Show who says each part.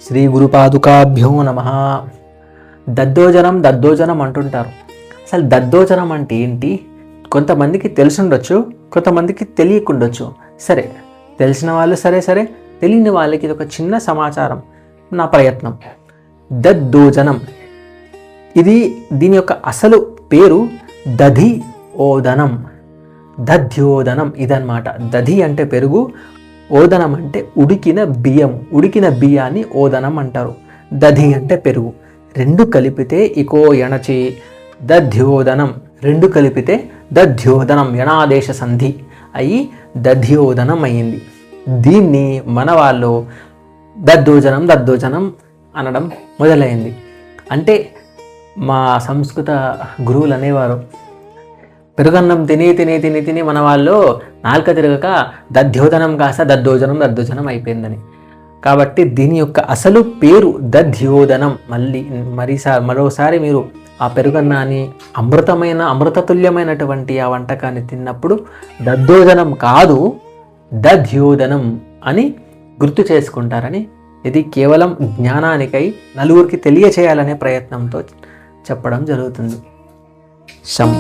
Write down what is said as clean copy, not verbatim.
Speaker 1: శ్రీ గురుపాదుకాభ్యో నమః. దద్దోజనం అంటుంటారు. అసలు దద్దోజనం అంటే ఏంటి? కొంతమందికి తెలిసుండొచ్చు, కొంతమందికి తెలియకుండొచ్చు. సరే, తెలిసిన వాళ్ళు సరే, తెలియని వాళ్ళకి ఇది ఒక చిన్న సమాచారం, నా ప్రయత్నం. దద్దోజనం, దీని యొక్క అసలు పేరు దధి ఓదనం, దధ్యోదనం ఇదన్నమాట. దధి అంటే పెరుగు, ఓదనం అంటే ఉడికిన బియ్యాన్ని ఓదనం అంటారు. దధి అంటే పెరుగు, రెండు కలిపితే ఇకో ఎణచి దధ్యోదనం, రెండు కలిపితే దధ్యోదనం, యణాదేశ సంధి అయి దధ్యోదనం అయ్యింది. దీన్ని మన వాళ్ళు దద్దోజనం అనడం మొదలైంది. అంటే మా సంస్కృత గురువులు అనేవారు, పెరుగన్నం తిని మన వాళ్ళు నాలుక తిరగక దధ్యోదనం కాస్త దద్దోజనం అయిపోయిందని. కాబట్టి దీని యొక్క అసలు పేరు దధ్యోదనం. మరోసారి మీరు ఆ పెరుగన్నాన్ని అమృతతుల్యమైనటువంటి ఆ వంటకాన్ని తిన్నప్పుడు దద్దోజనం కాదు దధ్యోదనం అని గుర్తు చేసుకుంటారని, ఇది కేవలం జ్ఞానానికై నలుగురికి తెలియచేయాలనే ప్రయత్నంతో చెప్పడం జరుగుతుంది. శం